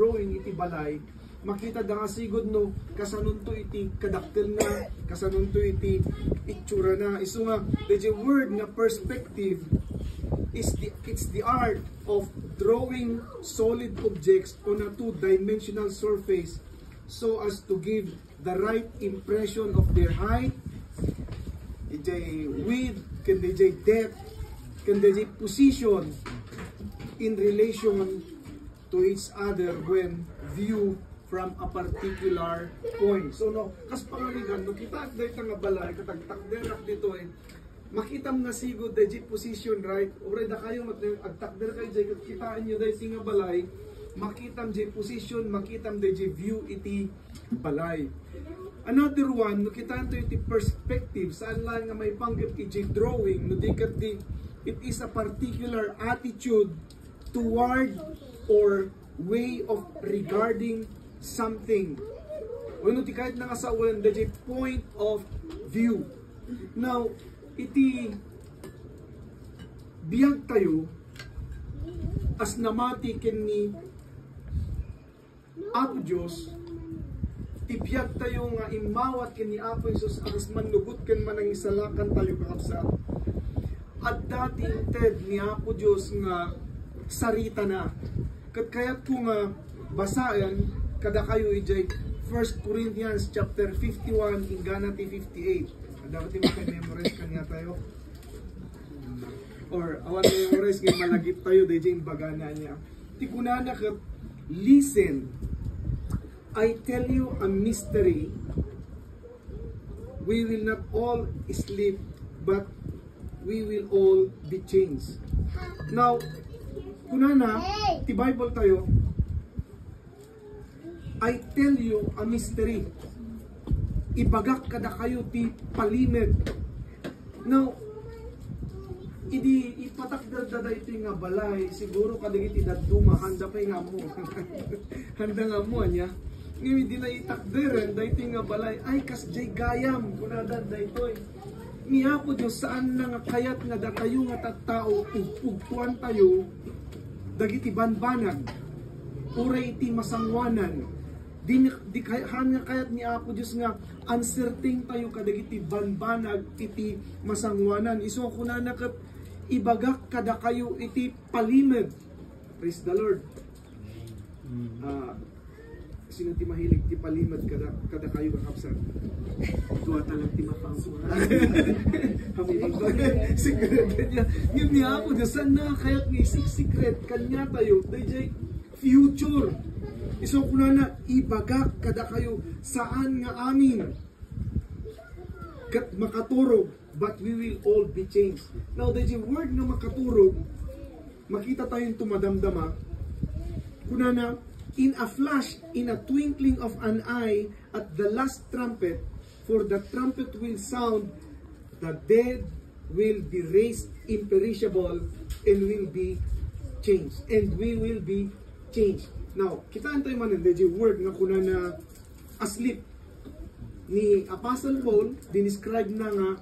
drawing iti balay, makita da nga sigod no, kasanon to iti kadakkel na, kasanon to iti itsura na. Iso nga, the word na perspective, it's the art of drawing solid objects on a two-dimensional surface so as to give the right impression of their height, ijay width, kanda ijay depth, kanda ijay position in relation to each other when viewed from a particular point. So no, kas pangaligan, no, kita dahil nga balay, katagtakderak dito makita nga sigod dahil position, right? Ore da kayo agtakder kayo dahil kitaan nyo dahil nga balay, makitam dahil position, makitam dahil view iti balay. Another one, no, kitaan to iti perspective, saan lang nga may panggap iti drawing, no, it is a particular attitude toward or way of regarding something. O no, ti kahit nga sa ulan, the point of view. Now, iti biyag tayo as namati ken ni Apo Diyos, tibiyag tayo nga imawat ken ni Apo Jesus as manugot ken manang isalakan tayo kakapsat. At dati inted ni Apo Diyos nga sarita na. Kat kayat ko nga basayan kada kayo ijay 1 Corinthians chapter 51 hingga ti 58. Dapat yung memorize kanya tayo. Or awan memorize ngayon malagip tayo dahil yung bagana niya. Tikunana ka, listen, I tell you a mystery. We will not all sleep, but we will all be changed. Now, kunana, ti Bible tayo, I tell you a mystery. Ibagak kada kayo ti palimed. Now, ipatakdada ito nga balay, siguro kadagit idaduma, handa pa nga mo. Handa nga mo, anya. Ngayon, di na itakderan, da ito nga balay, ay kasjay gayam, kunadan da ito Niya po Diyos, saan na nga kayat nga da tayo nga tattao, pugpuan tayo, dagiti banbanag, uray iti masangwanan, di kayat ni Apo Diyos nga uncertain tayo kadagiti banbanag iti masangwanan. Iso ko na nakat ibagak kada kayo iti palimed. Praise the Lord. Sino ti mahilig ti palimed kada kayo kakapsan? Tuwa talang ti mapangsuhan. Secret niya. Yung ni Apo Diyos, saan na kayat ni secret kanya tayo? Dahil future. Iso ko na ibagak kada kayo saan nga amin kat makaturog, but we will all be changed. Now, the word na makaturog, makita tayong tumadamdama, kuna na, in a flash, in a twinkling of an eye, at the last trumpet, for the trumpet will sound, the dead will be raised imperishable, and will be changed. And we will be changed. Now, kitaan tayo man yung word nga kuna na asleep ni Apostle Paul, dinescribe na nga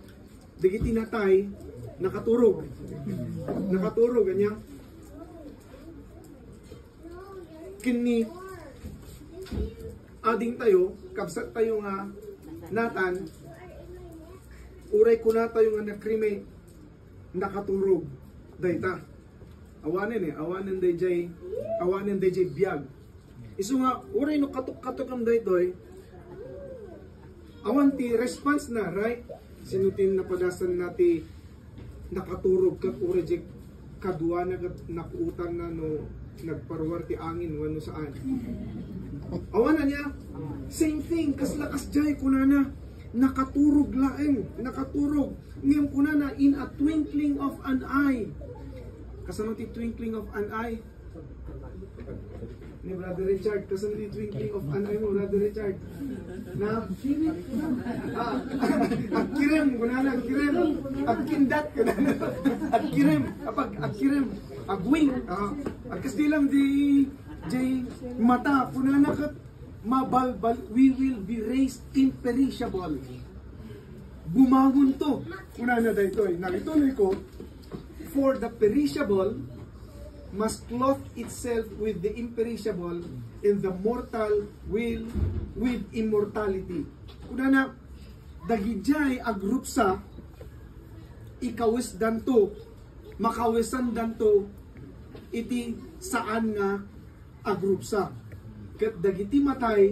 dagiti natay, nakaturog. Nakaturog, ganyan. Kini ading tayo, kabsat tayo nga natan, uray ko na tayo nga nakrime, nakaturog. Dayta. Awanan dayjay biyag. Iso nga, uray no katok-katok ang daytoy, awan ti response na, right? Sinutin na padasan nati nakaturog kat uray jay kadwa na nakuutan na no nagparwar ti angin wano saan. Awanan niya, same thing, kaslakas jay kunana, nakaturog laeng, nakaturog. Ngayong kunana, in a twinkling of an eye. Kasano ti twinkling of an eye? Ni Brother Richard, kasano ti twinkling of an eye mo, Brother Richard? Na? Agkirem, kunana, agkirem. Agkindat, kunana. Agkirem, kapag agkirem. Agwing, agkastilang di mata, kunana kat mabalbal, we will be raised imperishable. Bumangon to, kunana dahito nakituloy ko, for the perishable must clothe itself with the imperishable, and the mortal will with immortality. Kuna na, dagijay agrupsa, ikawis danto, makawisan danto, iti saan nga agrupsa. Kat dagiti matay,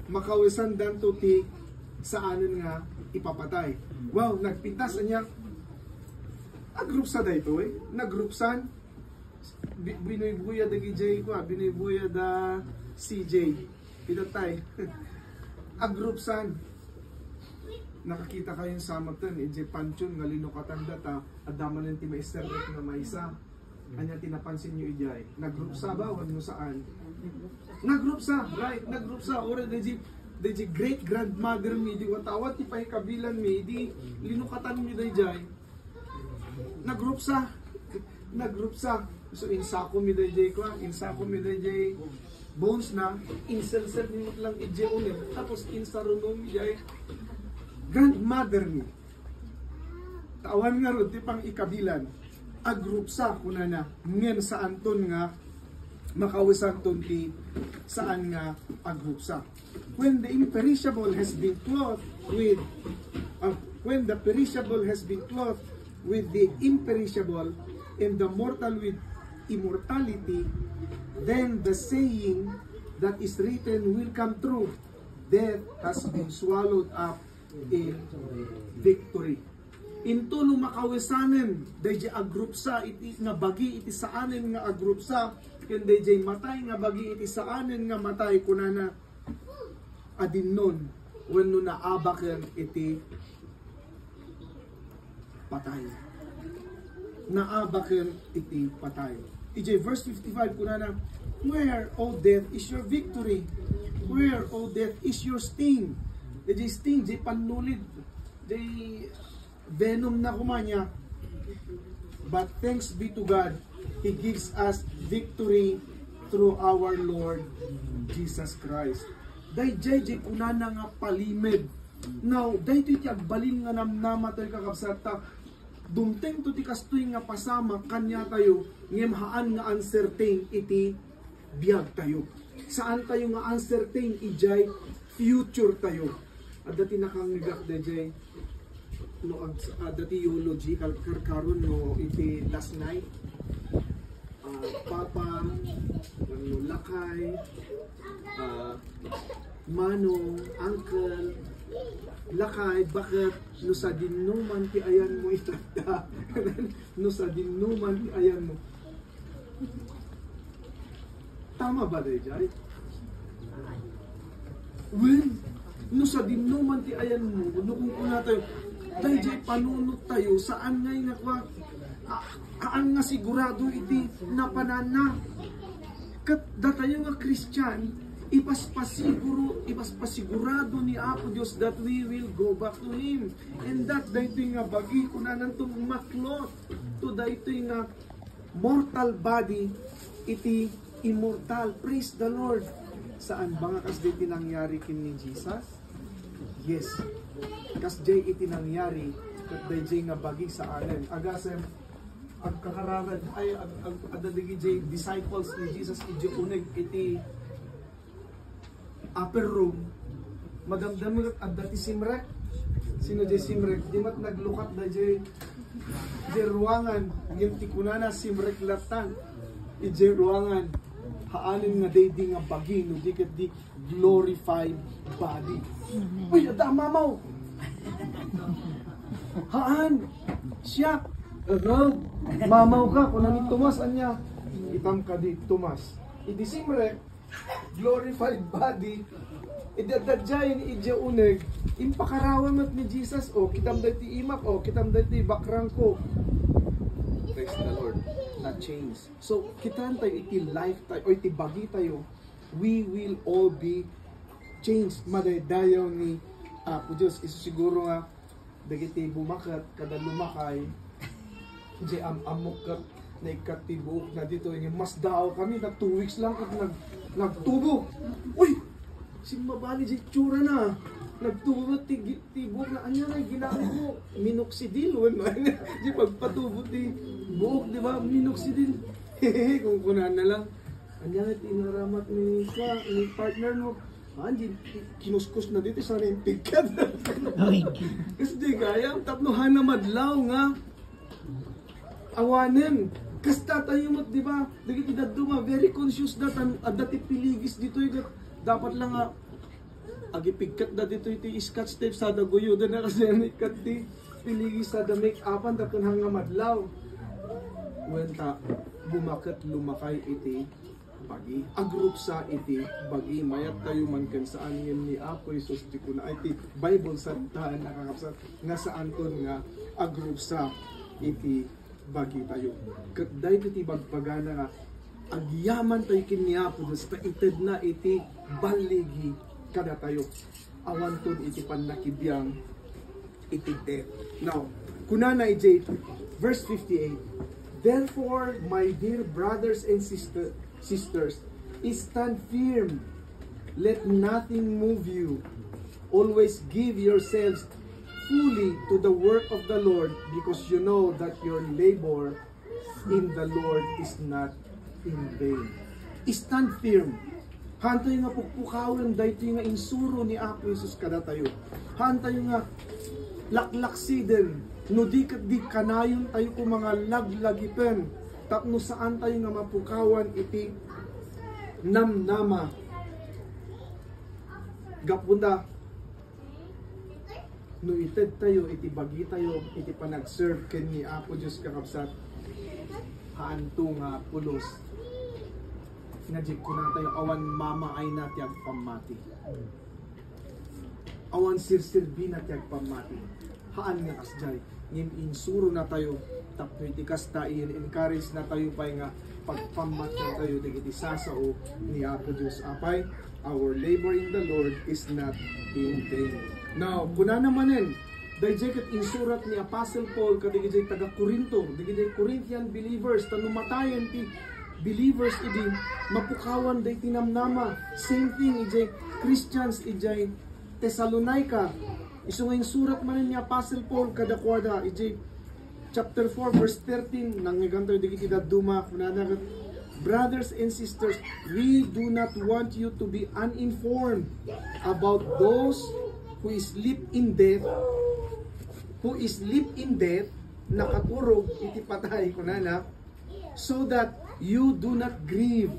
makawisan danto ti saanan nga ipapatay. Wow, nagpintas niya. Agrupsa da ito eh. Nagrupsan. Binoy-buya da gijay ko, binoy-buya da CJ. Pinatay. Agrupsan. Nakakita kayo sa samatan, EJ Panchon, nga linukatan data, adaman ng timaister na maisa. Kanya tinapansin nyo ijay. Nagrupsa ba? Wano saan? Nagrupsa, right? Nagrupsa. Ora, the great grandmother mi, di watawat, ti pa'y kabilan mi, di linukatan mi da ijay. Nagrupsa. Nagrupsa. So, insako mi da ijay ko, insako mi da ijay bones na, insel-sel nimot lang ijay ulit. Tapos, insarunom ijay grandmother mi. Tawan nga ron, ti pang ikabilan. Agrupsa kuna na ngem sa anton nga makawisan ton ti saan nga agrupsa. When the imperishable has been clothed with when the perishable has been clothed with the imperishable and the mortal with immortality, then the saying that is written will come true. Death has been swallowed up in victory. Into no makawisanen, dayjay agrupsa iti nga bagi iti saanen nga agrupsa, ken dayjay matay nga bagi iti saanen nga matay kunana adinnon wenno naabaken iti patay. Naabaken iti patay. Iti verse 55 kunana, where, O death, is your victory? Where, O death, is your sting? Dayjay sting, jay panulid, jay venom na kumanya. But thanks be to God, He gives us victory through our Lord Jesus Christ. Dayjay kunana nga palimed. Now, daytoy ti agbalin nga namnama tayo kakabsata. Dumteng to ti kastoy nga pasama kanya tayo, ngemhaan nga uncertain iti biyag tayo. Saan tayo nga uncertain ijay future tayo. At dati nakangigak dayjay no dati eulogy karon no iti last night papa no lakay manong uncle lakay bakit no sa dinuman ti ayan mo itata no sa dinuman ti ayan mo tama ba dayjay when no sa dinuman ti ayan mo no kung kuna tayo dayjay panunot tayo saan ngay nga kwa aan nga sigurado iti napanana kat datayo nga Christian ipaspasigurado ni Apo Dios that we will go back to Him and that daytoy nga bagi kunanan tong maklot to daytoy nga mortal body iti immortal. Praise the Lord. Saan ba nga kas daytoy nangyari kin ni Jesus? Yes. Kas jay iti nangyari kat dayjay nga bagi sa anen agasem agkakarangan ay adadigi jay disciples ni Jesus iti uneg iti upper room madamdam at dati simrek sino jay simrek di mat naglukat da jay ruangan yung tikunana simrek latan iti ruangan haanin nga daydi nga bagi no di ket di glorified body. Uy, ada mamaw. Haan, siya. Mamaw ka, kung nani Tomas, anya. Itam ka di Tomas. Idi simre, glorified body. Idadadjayin, idya uneg. Impakarawan mat ni Jesus, o kitam dati imak, o kitam dati bakrang ko. Praise the Lord. Na change. So, kitaan tayo, iti life tayo, o iti bagi tayo, we will all be changed. Madaydayaw ni Apo Diyos. Iso siguro nga, dagiti bumakat, kada lumakay, di amok kat, na ikatibuk na dito, yung mas daaw kami, na 2 weeks lang at nagtubo. Uy! Simbabali di tsura na. Nagtubo at tibuk na, anya na, ginamit mo, minoxidil. Di pagpatubo ti buhok, di ba? Minoxidil. Kung kunan na lang. Anya nga tinaramat ni partner mo. Anjin, kinuskus na dito sa rin pigkat. Kasi di kaya, tatluhan na madlaw nga. Awanin. Kasta tayo mo, di ba? Dagiti daduma, very conscious that dati piligis dito. Dapat lang nga, agipigkat na dito iti scotch tape sa daguyo. Doon na kasi ang ikat di piligis sa da make-upan, tatunhang nga madlaw. Wenta, bumakat lumakay iti bagi. Agrup sa iti bagi. Mayat tayo man kan saan yan ni Apo Isus. Di ko na iti Bible santaan nakakapsat. Nga saan ko nga agrup sa iti bagi tayo. Katday iti bagpagana nga agyaman tayo kini Apo Diyos. Paited na iti baligi kada tayo. Awan ton iti panakibiyang iti death. Now, kunana iti verse 58. Therefore, my dear brothers and sisters, stand firm. Let nothing move you. Always give yourselves fully to the work of the Lord, because you know that your labor in the Lord is not in vain. Stand firm. Hantayo nga pukpukawan dahito nga insuro ni Apo Jesus kada tayo. Hantayo nga laklaksiden. No di kanayon tayo ko mga laglagipen. Tapno saan tayo nga mapukawan iti namnama. Gapunda. No ited tayo, iti bagi tayo, iti panag-serve ken ni Apo Diyos kakabsat. Haanto nga pulos. Nga ko na tayo, awan mama ay natyag pamati. Awan sir-sirbi natyag pamati. Haan nga kasjay. Ngin insuro na tayo, tapno iti kasta, i-encourage na tayo pa nga pagpamat na tayo, digiti sasao ni Apo Diyos. Apay, our labor in the Lord is not in vain. Now, kuna namanen, dahil kat insurat ni Apostle Paul, kadigijay taga-Korinto, digijay Corinthian believers, tanumatayan ti believers, iji mapukawan day tinamnama. Same thing, ijay Christians, ijay Thessalonica. Iso nga surat man ni Apostle Paul kadakwada, ijay chapter 4 verse 13, nangiganto digiti daduma, kunana, brothers and sisters, we do not want you to be uninformed about those who sleep in death, nakaturog iti patay kunana, so that you do not grieve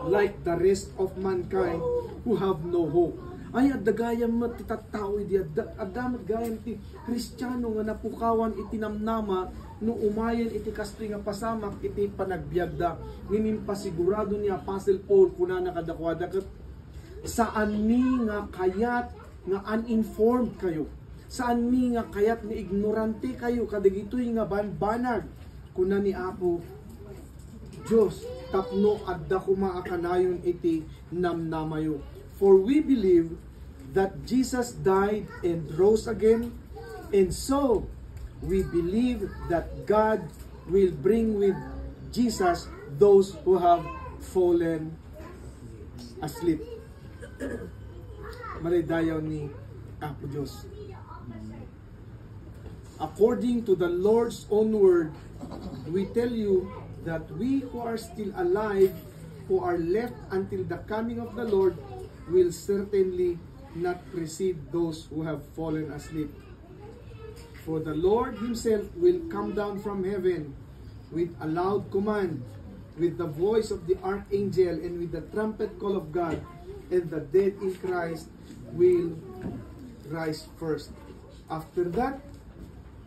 like the rest of mankind who have no hope. Ay, adagayam mo ti tattao iti adamat gayam ti Kristiyano nga napukawan iti namnama no umayan iti kastoy nga pasamak iti panagbiagda. Nginin pasigurado ni Apostle Paul kuna nakadakwada ket saan mi nga kayat nga uninformed kayo. Saan mi nga kayat nga ignorante kayo kadigitoy nga banbanag kuna ni Apo Diyos tapno adda kumaakanayon iti namnamayo. For we believe that Jesus died and rose again, and so we believe that God will bring with Jesus those who have fallen asleep. Maridayaw ni Apo Diyos. According to the Lord's own word, we tell you that we who are still alive, who are left until the coming of the Lord, will certainly not precede those who have fallen asleep. For the Lord himself will come down from heaven with a loud command, with the voice of the archangel, and with the trumpet call of God, and the dead in Christ will rise first. After that,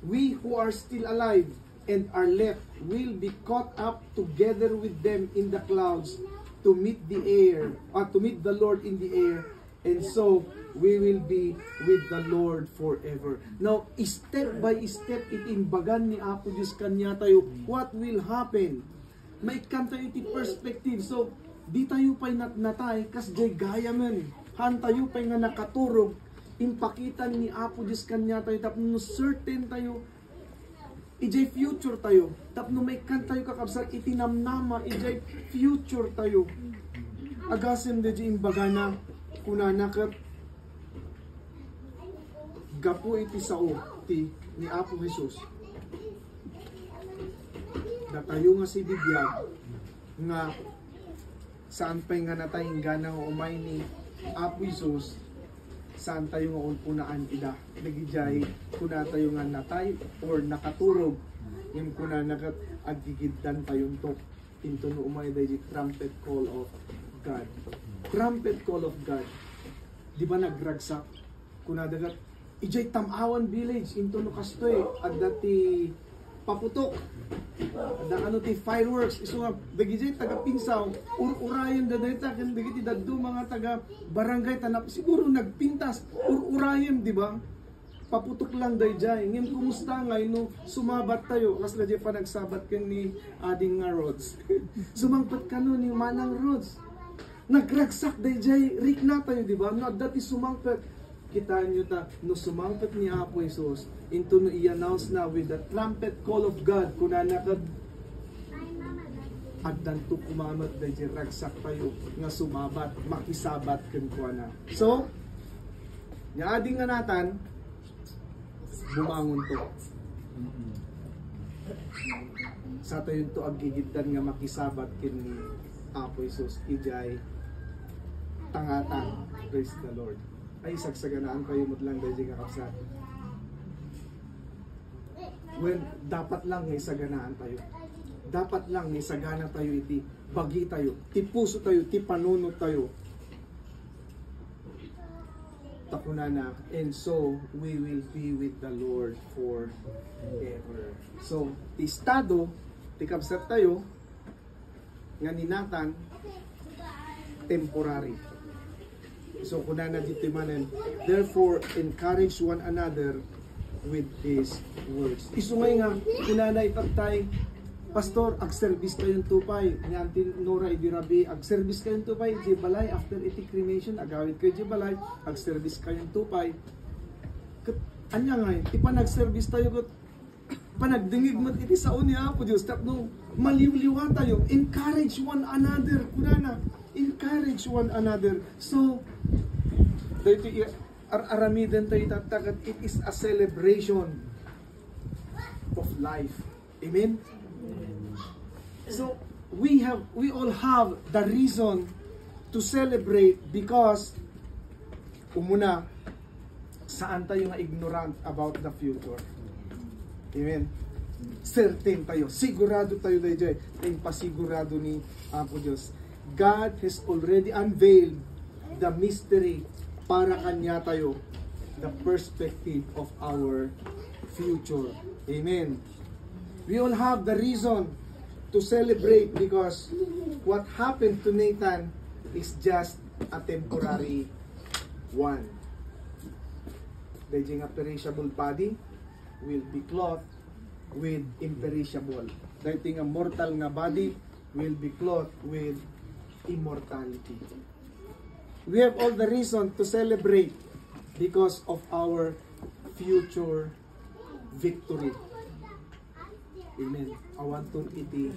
we who are still alive and are left will be caught up together with them in the clouds to meet the Lord in the air, and so we will be with the Lord forever. Now, step by step, itimbagan ni Apo Diyos kanya tayo, what will happen? Maikkan tayo iti perspective. So, di tayo pa'y natnatay, kas jay gaya man. Han tayo pa'y nga nakaturog, impakitan ni Apo Diyos kanya tayo, tapno certain tayo, ijay future tayo. Tapno may kan tayo kakabsat itinamnama, ijay future tayo. Agasim de imbaga na kunanakat gapo iti sao ti ni Apo Jesus. Da tayo nga si bibiyag nga saan pa nga natay gana nga umay ni Apo Isus, saan tayo nga unaan ida. Nagijay, kuna tayo nga natay or nakaturog, yung kuna nag-agigiddan tayo to. Into no umay the trumpet call of God. Trumpet call of God. Di ba nagragsak? Kuna dagat, ijay Tamawan Village, into no kastoy, at dati paputok. Da ano ti fireworks iso nga dagiti taga Pinsaw urayon da dayta ken dagiti daddo mga taga barangay tanap siguro nagpintas urayon di ba paputok lang dayjay ngem kumusta ngay no sumabat tayo kas gadya pa nagsabat ken ni ading nga Rods sumangpat kano ni Manang Rods nagragsak dayjay rik na tayo di ba no dati sumangpat kita nyo ta, no sumangpat ni Apo Isus, into no i-announce na with the trumpet call of God, kuna nakad addan to kumamat da ragsak tayo nga sumabat, makisabat ken kuana. So, niading nga natan, bumangon to. Sa tayo to agigiddan nga makisabat ken ni Apo Isus, ijay tangatang. Praise the Lord. Ay sagsaganaan kayo mudlang dahil nga kapsat. When dapat lang ngay saganaan tayo. Dapat lang ngay sagana tayo iti bagi tayo, ti puso tayo, ti panunot tayo. Takunana, and so we will be with the Lord forever. So, ti estado, ti kapsat tayo nga ninatan temporary. So kunana dito manen, therefore encourage one another with these words. Isu ngay nga kunana itatay pastor ag service kayong tupay ni Auntie Nora Idirabi ag service kayong tupay di balay after iti cremation agawid kayo di balay ag service kayong tupay. Anya nga ti pa nag-service tayo ket panagdingig mo iti sao ni Apo Dios tapno maliwliwa tayo, encourage one another kunana, encourage one another. So dito aramidan tayo tatagat, it is a celebration of life. Amen. So we all have the reason to celebrate because umuna saan tayo nga ignorant about the future. Amen. Certain tayo, sigurado tayo dayjay, yung pasigurado ni Apo Diyos. God has already unveiled the mystery para kanya tayo, the perspective of our future. Amen. We all have the reason to celebrate because what happened to Nathan is just a temporary one. The imperishable body will be clothed with imperishable. Dating a mortal nga body will be clothed with immortality. We have all the reason to celebrate because of our future victory. Amen. Awan to iti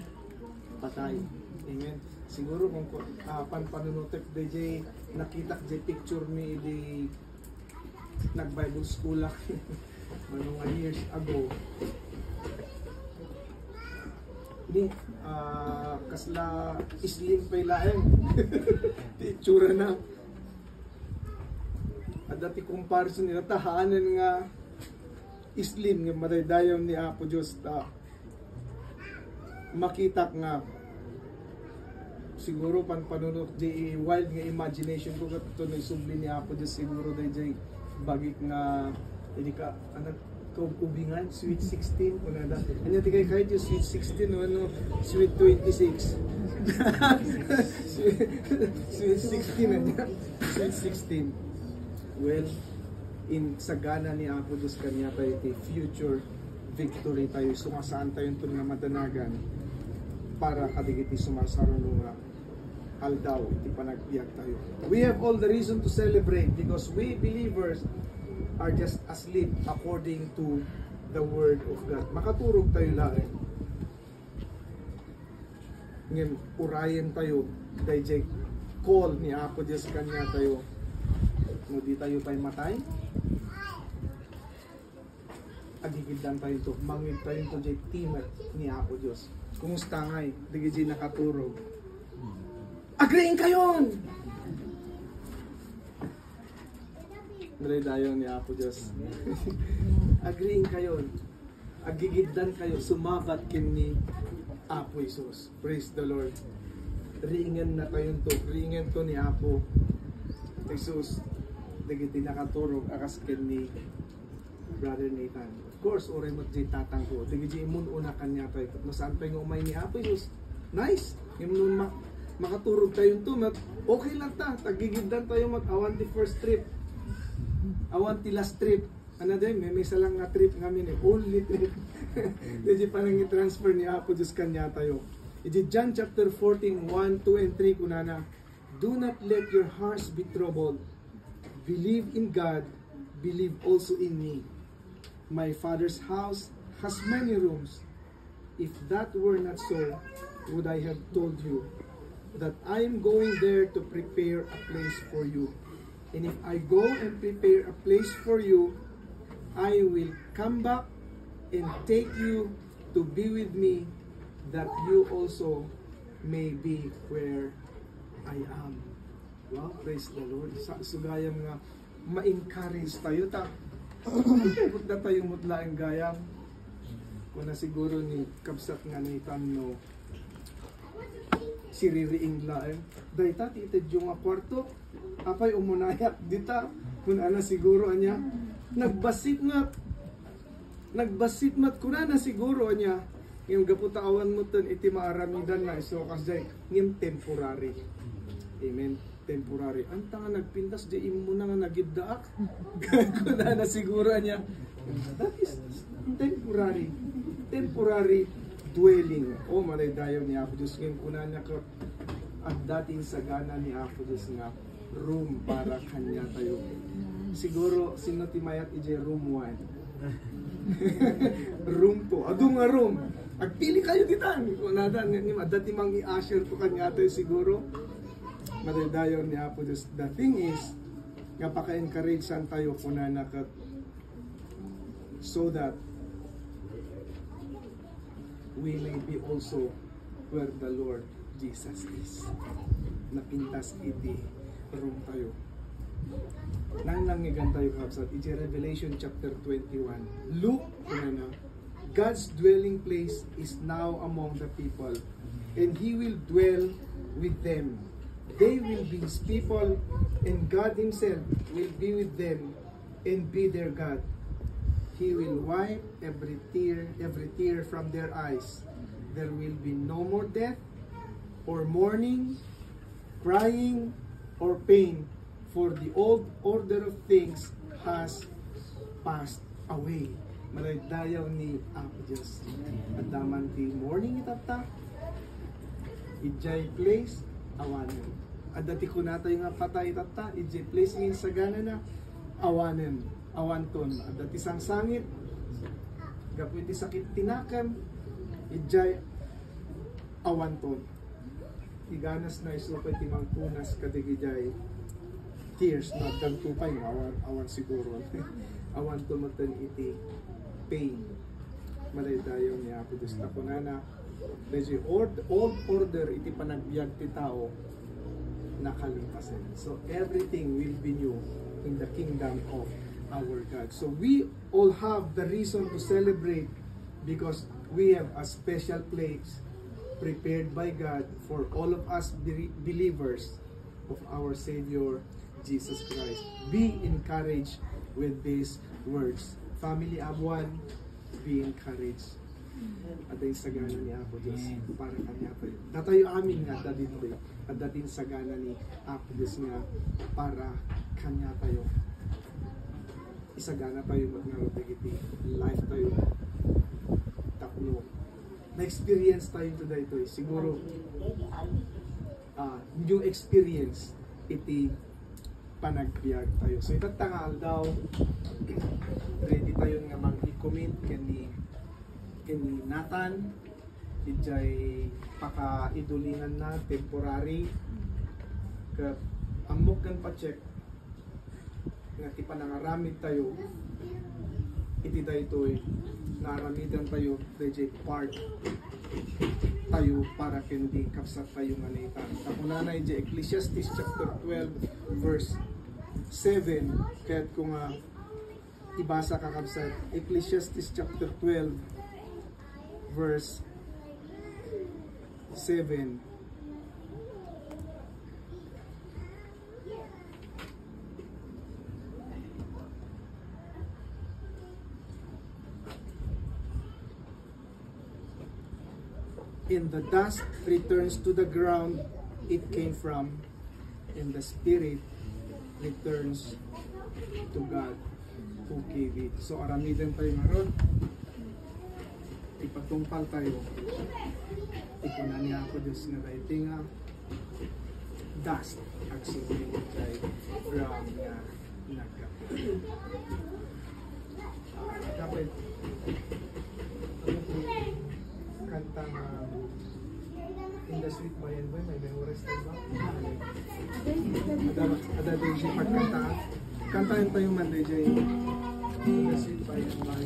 patay. Amen. Siguro kung panpanunutek DJ nakita DJ picture mi di nag-Bible school lang mga years ago. Ini kasla islim pa ilaeng ti itsura na at dati comparison nila tahanan nga islim nga madaydayon ni Apo Diyos makita nga siguro panunod di wild nga imagination ko ito na isubli ni Apo Diyos siguro dayjay bagik nga hindi ka anak ubingan sweet 16 kuna da anya ti kay kahit yung sweet 16 ano sweet 26 sweet 16 anya sweet 16. Well, in sagana ni Apo Diyos kanya tayo iti future victory tayo sumasaan tayo ito nga madanagan para kadigiti sumasaro nga aldaw iti panagbiag tayo. We have all the reason to celebrate because we believers are just asleep according to the word of God. Makaturog tayo lang. Ngayon, urayan tayo dahil call ni Apo Diyos kanya tayo. Di tayo pa'y matay. Agigiddan tayo ito. Mangid tayo ito dyan timat ni Apo Diyos. Kumusta nga'y? Digijay nakaturog. Agreeing kayon! Maray dayon ni Apo Diyos. Agreeing kayon. Agigiddan kayo, sumabat kin ni Apo Isus. Praise the Lord. Ringen na kayon to. Ringen to ni Apo Isus. Dagiti nakaturog akas kin ni Brother Nathan. Of course, oray mo di tatang ko. Dagiti imun una kanya tayo. Masaan pa yung umay ni Apo Isus. Nice! Yung nun makaturog tayo to. Okay lang ta. Tagigiddan tayo mag-awan the first trip. Awan the last trip. Ano din, may isa lang nga trip ngamin eh. Only trip. Hindi pa nang i-transfer ni Apo Diyos kanya tayo. Iti John chapter 14, 1, 2, and 3 kunana. Do not let your hearts be troubled. Believe in God. Believe also in me. My Father's house has many rooms. If that were not so, would I have told you that I am going there to prepare a place for you. And if I go and prepare a place for you, I will come back and take you to be with me, that you also may be where I am. Wow, praise the Lord. Sugayam nga, ma-encourage tayo ta. Punta tayong mutla ang gayam. Kung na siguro ni Kabsat nga ni Tanno, siririing laeng. Dahil ta, titid yung kwarto. Apay umunayak dita. Kung ana siguro anya. Nagbasit mat kuna na siguro niya yung gaputawan mo ton iti maaramidan na iso kasi ngim temporary. Amen. Temporary. Anta nga nagpintas di imo na nga nagiddaak. Kuna na siguro niya. That is temporary. Temporary dwelling. O malay dayon ni Apo Diyos ngim kuna niya ko at dating sagana ni Apo Diyos nga room para kanya tayo. Siguro sino timayat ije room 1. Room 2. Ado nga room. Agpili kayo ditan. Kung nadan ni dati mang i-usher to kanya tayo siguro. Madadayon ni Apo Diyos. The thing is, napaka-encourage san tayo kuna nakat so that we may be also where the Lord Jesus is. Napintas iti room tayo. Nang nangigan tayo kapsat, iti Revelation chapter 21. Look, na, God's dwelling place is now among the people, and He will dwell with them. They will be His people, and God Himself will be with them and be their God. He will wipe every tear from their eyes. There will be no more death, or mourning, crying, or pain, for the old order of things has passed away. Maragdayaw ni Apo Diyos. At daman ti morning itata, ijay place, awanen. At dati ko natay nga patay itata, ijay place ngayon sagana na, awanen, awanton. At dati sang sangit, gapu iti sakit tinakam, ijay awanton. Iganas na isupay ti mangpunas kadigijay tears na dagtupay awan siguro. Awan tumatan iti pain. Malay tayo ni Apo Diyos na kunana. Medyo old order iti panagbiag ti tao nakalipasan. So everything will be new in the kingdom of our God. So we all have the reason to celebrate because we have a special place prepared by God for all of us believers of our Savior Jesus Christ. Be encouraged with these words. Family Abuan, be encouraged. At ay sagana ni Apo Diyos para kanya tayo. Datayo amin nga dadin tayo. At datin sagana ni Apo Diyos nga para kanya tayo. Isagana tayo magnarapigiti. Life tayo. Taklo. Na-experience tayo today ito. Siguro new experience iti panagbiag tayo. So itatangal daw ready tayo nga mag-i-commit kani Nathan ijay pakaidulingan na temporary kat amok kan pa-check nga ti panangaramid tayo iti daytoy naramidan tayo ijay part tayo para kendi kapsat tayo nga naitan. Tapos na di Ecclesiastes chapter 12 verse 7 kaya't kung ibasa ka kapsat Ecclesiastes chapter 12 verse 7. In the dust returns to the ground it came from, and the spirit returns to God who gave it. So aramidan tayo ngayon. Ipatungpal tayo. Ikunan niya ako Diyos nga dahiting dust actually kay ground nga nagkapit. Dapat kantang In the Sweet by and by, may memorize tayo ba? Ada din siya pagkanta. Kantahin tayo man din siya In the Sweet by and by.